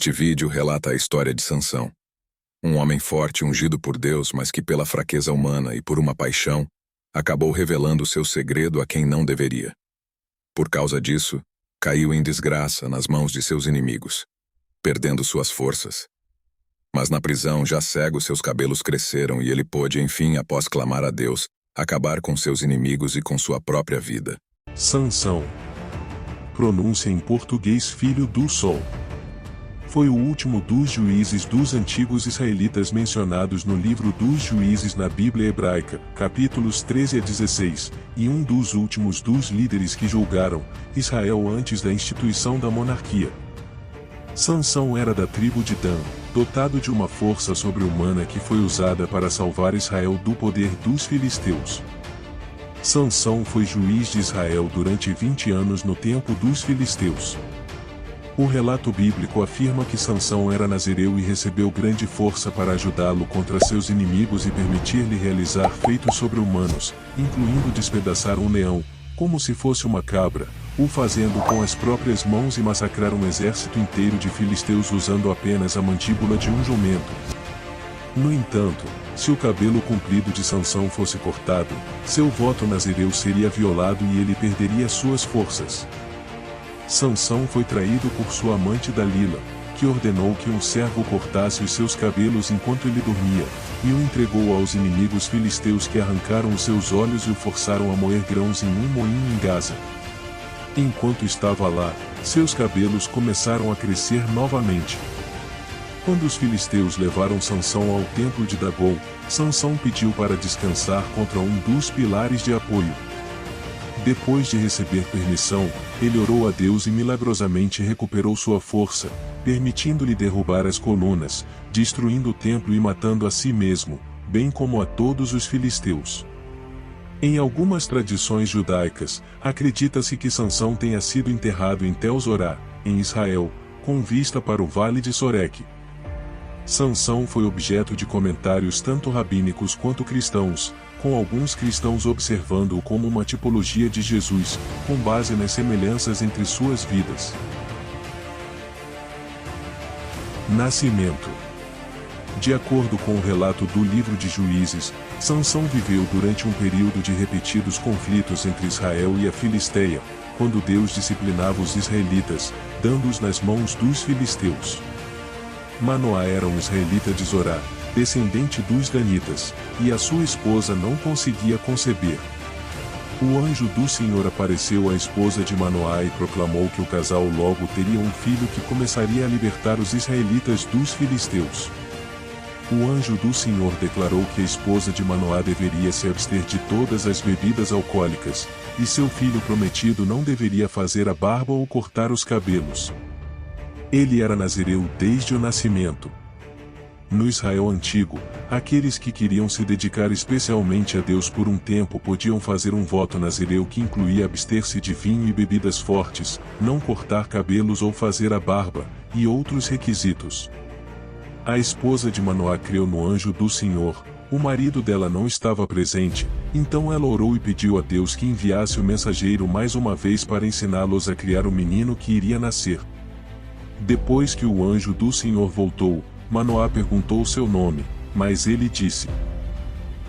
Este vídeo relata a história de Sansão, um homem forte ungido por Deus, mas que pela fraqueza humana e por uma paixão, acabou revelando seu segredo a quem não deveria. Por causa disso, caiu em desgraça nas mãos de seus inimigos, perdendo suas forças. Mas na prisão, já cego, seus cabelos cresceram e ele pôde, enfim, após clamar a Deus, acabar com seus inimigos e com sua própria vida. Sansão. Pronúncia em português filho do sol. Foi o último dos juízes dos antigos israelitas mencionados no livro dos Juízes na Bíblia hebraica, capítulos 13 a 16, e um dos últimos dos líderes que julgaram Israel antes da instituição da monarquia. Sansão era da tribo de Dan, dotado de uma força sobre-humana que foi usada para salvar Israel do poder dos filisteus. Sansão foi juiz de Israel durante 20 anos no tempo dos filisteus. O relato bíblico afirma que Sansão era nazireu e recebeu grande força para ajudá-lo contra seus inimigos e permitir-lhe realizar feitos sobre-humanos, incluindo despedaçar um leão, como se fosse uma cabra, o fazendo com as próprias mãos e massacrar um exército inteiro de filisteus usando apenas a mandíbula de um jumento. No entanto, se o cabelo comprido de Sansão fosse cortado, seu voto nazireu seria violado e ele perderia suas forças. Sansão foi traído por sua amante Dalila, que ordenou que um servo cortasse os seus cabelos enquanto ele dormia, e o entregou aos inimigos filisteus que arrancaram os seus olhos e o forçaram a moer grãos em um moinho em Gaza. Enquanto estava lá, seus cabelos começaram a crescer novamente. Quando os filisteus levaram Sansão ao templo de Dagom, Sansão pediu para descansar contra um dos pilares de apoio. Depois de receber permissão, ele orou a Deus e milagrosamente recuperou sua força, permitindo-lhe derrubar as colunas, destruindo o templo e matando a si mesmo, bem como a todos os filisteus. Em algumas tradições judaicas, acredita-se que Sansão tenha sido enterrado em Tel Zorá, em Israel, com vista para o Vale de Soreque. Sansão foi objeto de comentários tanto rabínicos quanto cristãos, com alguns cristãos observando-o como uma tipologia de Jesus, com base nas semelhanças entre suas vidas. Nascimento. De acordo com o relato do livro de Juízes, Sansão viveu durante um período de repetidos conflitos entre Israel e a Filisteia, quando Deus disciplinava os israelitas, dando-os nas mãos dos filisteus. Manoá era um israelita de Zorá, descendente dos Danitas, e a sua esposa não conseguia conceber. O anjo do Senhor apareceu à esposa de Manoá e proclamou que o casal logo teria um filho que começaria a libertar os israelitas dos filisteus. O anjo do Senhor declarou que a esposa de Manoá deveria se abster de todas as bebidas alcoólicas, e seu filho prometido não deveria fazer a barba ou cortar os cabelos. Ele era nazireu desde o nascimento. No Israel antigo, aqueles que queriam se dedicar especialmente a Deus por um tempo podiam fazer um voto nazireu que incluía abster-se de vinho e bebidas fortes, não cortar cabelos ou fazer a barba, e outros requisitos. A esposa de Manoá creu no anjo do Senhor, o marido dela não estava presente, então ela orou e pediu a Deus que enviasse o mensageiro mais uma vez para ensiná-los a criar o menino que iria nascer. Depois que o anjo do Senhor voltou, Manoá perguntou seu nome, mas ele disse: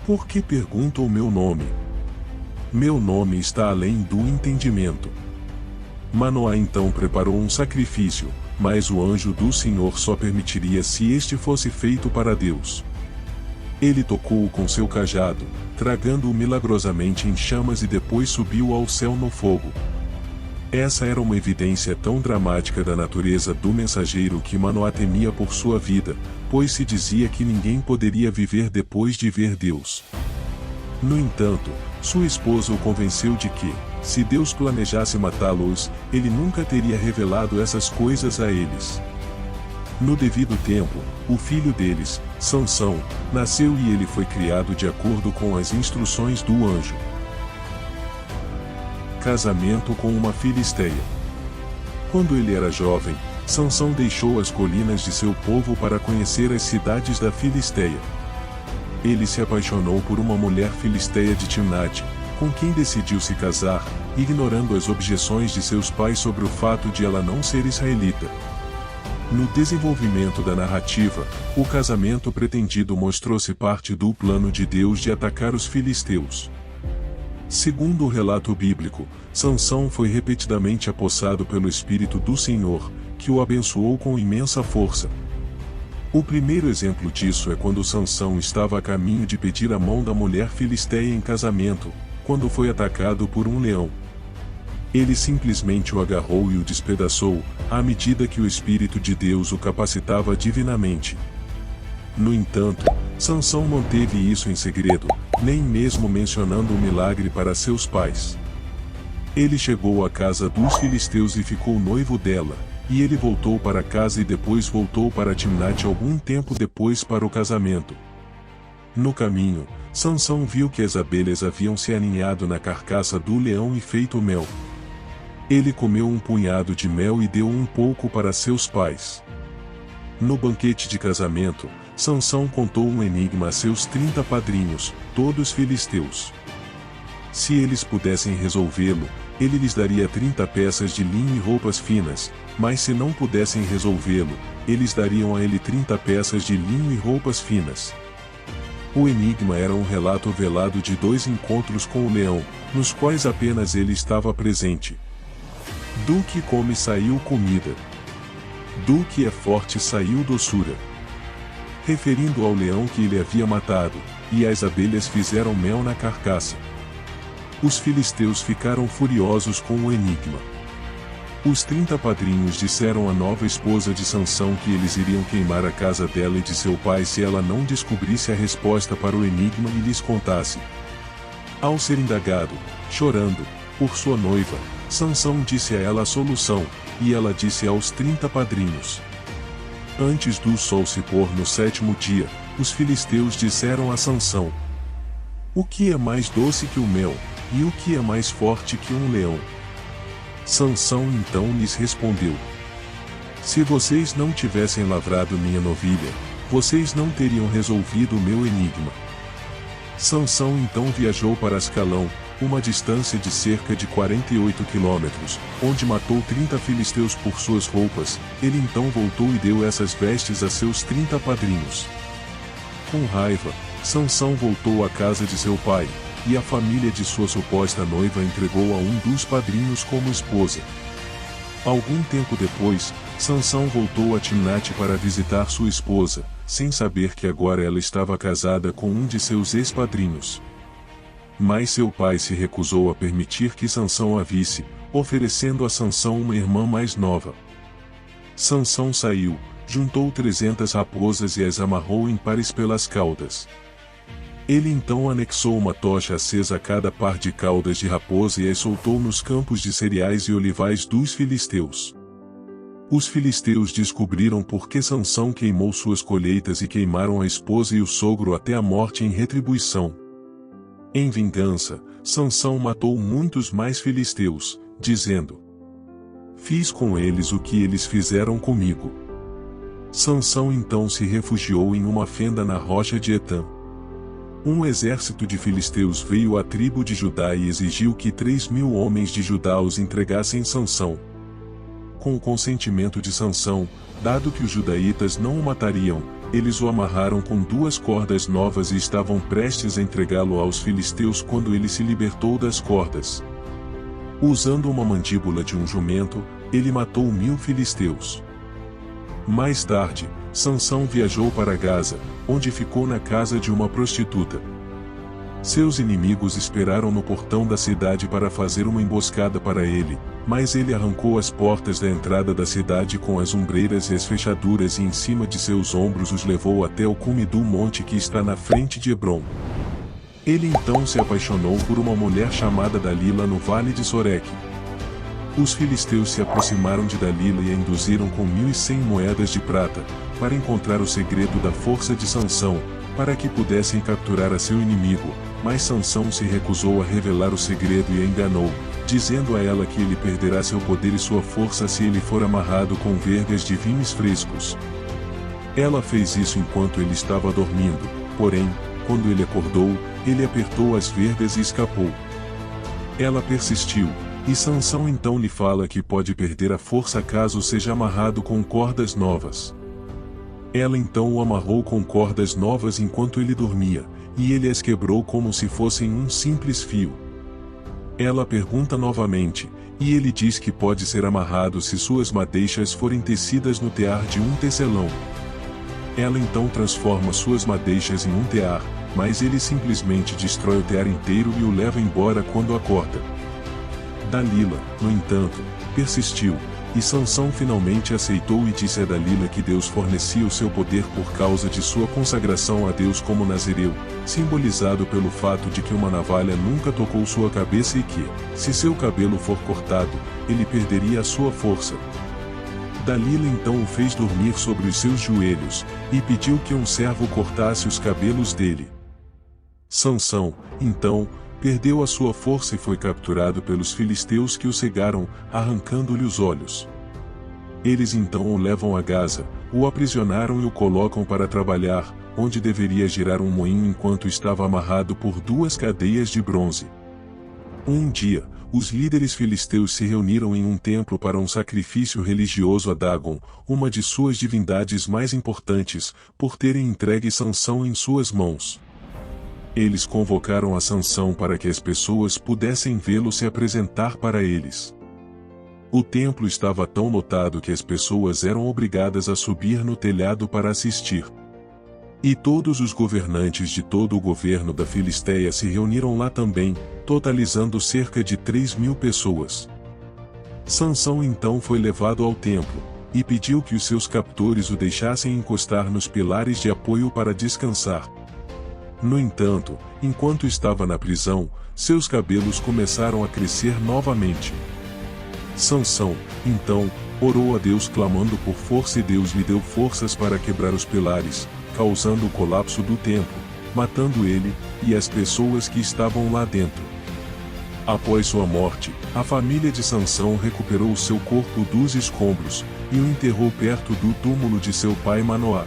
"Por que pergunta o meu nome? Meu nome está além do entendimento." Manoá então preparou um sacrifício, mas o anjo do Senhor só permitiria se este fosse feito para Deus. Ele tocou-o com seu cajado, tragando-o milagrosamente em chamas e depois subiu ao céu no fogo. Essa era uma evidência tão dramática da natureza do mensageiro que Manoá temia por sua vida, pois se dizia que ninguém poderia viver depois de ver Deus. No entanto, sua esposa o convenceu de que, se Deus planejasse matá-los, ele nunca teria revelado essas coisas a eles. No devido tempo, o filho deles, Sansão, nasceu e ele foi criado de acordo com as instruções do anjo. Casamento com uma filisteia. Quando ele era jovem, Sansão deixou as colinas de seu povo para conhecer as cidades da Filisteia. Ele se apaixonou por uma mulher filisteia de Timnate, com quem decidiu se casar, ignorando as objeções de seus pais sobre o fato de ela não ser israelita. No desenvolvimento da narrativa, o casamento pretendido mostrou-se parte do plano de Deus de atacar os filisteus. Segundo o relato bíblico, Sansão foi repetidamente apossado pelo Espírito do Senhor, que o abençoou com imensa força. O primeiro exemplo disso é quando Sansão estava a caminho de pedir a mão da mulher filisteia em casamento, quando foi atacado por um leão. Ele simplesmente o agarrou e o despedaçou, à medida que o Espírito de Deus o capacitava divinamente. No entanto, Sansão manteve isso em segredo, nem mesmo mencionando o milagre para seus pais. Ele chegou à casa dos filisteus e ficou noivo dela, e ele voltou para casa e depois voltou para Timnate algum tempo depois para o casamento. No caminho, Sansão viu que as abelhas haviam se aninhado na carcaça do leão e feito mel. Ele comeu um punhado de mel e deu um pouco para seus pais. No banquete de casamento, Sansão contou um enigma a seus 30 padrinhos, todos filisteus. Se eles pudessem resolvê-lo, ele lhes daria 30 peças de linho e roupas finas, mas se não pudessem resolvê-lo, eles dariam a ele 30 peças de linho e roupas finas. O enigma era um relato velado de 2 encontros com o leão, nos quais apenas ele estava presente. Do que come saiu comida. Do que é forte saiu doçura. Referindo ao leão que ele havia matado, e as abelhas fizeram mel na carcaça. Os filisteus ficaram furiosos com o enigma. Os 30 padrinhos disseram à nova esposa de Sansão que eles iriam queimar a casa dela e de seu pai se ela não descobrisse a resposta para o enigma e lhes contasse. Ao ser indagado, chorando, por sua noiva, Sansão disse a ela a solução, e ela disse aos 30 padrinhos. Antes do sol se pôr no 7º dia, os filisteus disseram a Sansão: o que é mais doce que o mel, e o que é mais forte que um leão? Sansão então lhes respondeu: se vocês não tivessem lavrado minha novilha, vocês não teriam resolvido o meu enigma. Sansão então viajou para Ascalão, uma distância de cerca de 48 quilômetros, onde matou 30 filisteus por suas roupas. Ele então voltou e deu essas vestes a seus 30 padrinhos. Com raiva, Sansão voltou à casa de seu pai, e a família de sua suposta noiva entregou a um dos padrinhos como esposa. Algum tempo depois, Sansão voltou a Timnate para visitar sua esposa, sem saber que agora ela estava casada com um de seus ex-padrinhos. Mas seu pai se recusou a permitir que Sansão a visse, oferecendo a Sansão uma irmã mais nova. Sansão saiu, juntou 300 raposas e as amarrou em pares pelas caudas. Ele então anexou uma tocha acesa a cada par de caudas de raposa e as soltou nos campos de cereais e olivais dos filisteus. Os filisteus descobriram por que Sansão queimou suas colheitas e queimaram a esposa e o sogro até a morte em retribuição. Em vingança, Sansão matou muitos mais filisteus, dizendo: fiz com eles o que eles fizeram comigo. Sansão então se refugiou em uma fenda na rocha de Etã. Um exército de filisteus veio à tribo de Judá e exigiu que 3.000 homens de Judá os entregassem Sansão. Com o consentimento de Sansão, dado que os judaítas não o matariam, eles o amarraram com 2 cordas novas e estavam prestes a entregá-lo aos filisteus quando ele se libertou das cordas. Usando uma mandíbula de um jumento, ele matou 1.000 filisteus. Mais tarde, Sansão viajou para Gaza, onde ficou na casa de uma prostituta. Seus inimigos esperaram no portão da cidade para fazer uma emboscada para ele, mas ele arrancou as portas da entrada da cidade com as ombreiras e as fechaduras e em cima de seus ombros os levou até o cume do monte que está na frente de Hebrom. Ele então se apaixonou por uma mulher chamada Dalila no vale de Soreque. Os filisteus se aproximaram de Dalila e a induziram com 1.100 moedas de prata, para encontrar o segredo da força de Sansão, para que pudessem capturar a seu inimigo, mas Sansão se recusou a revelar o segredo e a enganou, dizendo a ela que ele perderá seu poder e sua força se ele for amarrado com vergas de vinhos frescos. Ela fez isso enquanto ele estava dormindo, porém, quando ele acordou, ele apertou as vergas e escapou. Ela persistiu, E Sansão então lhe fala que pode perder a força caso seja amarrado com cordas novas. Ela então o amarrou com cordas novas enquanto ele dormia, e ele as quebrou como se fossem um simples fio. Ela pergunta novamente, e ele diz que pode ser amarrado se suas madeixas forem tecidas no tear de um tecelão. Ela então transforma suas madeixas em um tear, mas ele simplesmente destrói o tear inteiro e o leva embora quando acorda. Dalila, no entanto, persistiu, e Sansão finalmente aceitou e disse a Dalila que Deus fornecia o seu poder por causa de sua consagração a Deus como nazireu, simbolizado pelo fato de que uma navalha nunca tocou sua cabeça e que, se seu cabelo for cortado, ele perderia a sua força. Dalila então o fez dormir sobre os seus joelhos, e pediu que um servo cortasse os cabelos dele. Sansão, então, perdeu a sua força e foi capturado pelos filisteus que o cegaram, arrancando-lhe os olhos. Eles então o levam a Gaza, o aprisionaram e o colocam para trabalhar, onde deveria girar um moinho enquanto estava amarrado por 2 cadeias de bronze. Um dia, os líderes filisteus se reuniram em um templo para um sacrifício religioso a Dagon, uma de suas divindades mais importantes, por terem entregue Sansão em suas mãos. Eles convocaram a Sansão para que as pessoas pudessem vê-lo se apresentar para eles. O templo estava tão lotado que as pessoas eram obrigadas a subir no telhado para assistir. E todos os governantes de todo o governo da Filistéia se reuniram lá também, totalizando cerca de 3.000 pessoas. Sansão então foi levado ao templo, e pediu que os seus captores o deixassem encostar nos pilares de apoio para descansar. No entanto, enquanto estava na prisão, seus cabelos começaram a crescer novamente. Sansão, então, orou a Deus clamando por força e Deus lhe deu forças para quebrar os pilares, causando o colapso do templo, matando ele, e as pessoas que estavam lá dentro. Após sua morte, a família de Sansão recuperou seu corpo dos escombros, e o enterrou perto do túmulo de seu pai Manoá.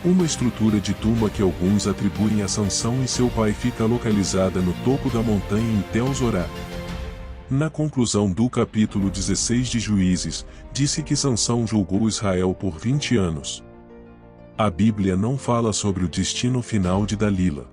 Uma estrutura de tumba que alguns atribuem a Sansão e seu pai fica localizada no topo da montanha em Tel Zorá. Na conclusão do capítulo 16 de Juízes, disse que Sansão julgou Israel por 20 anos. A Bíblia não fala sobre o destino final de Dalila.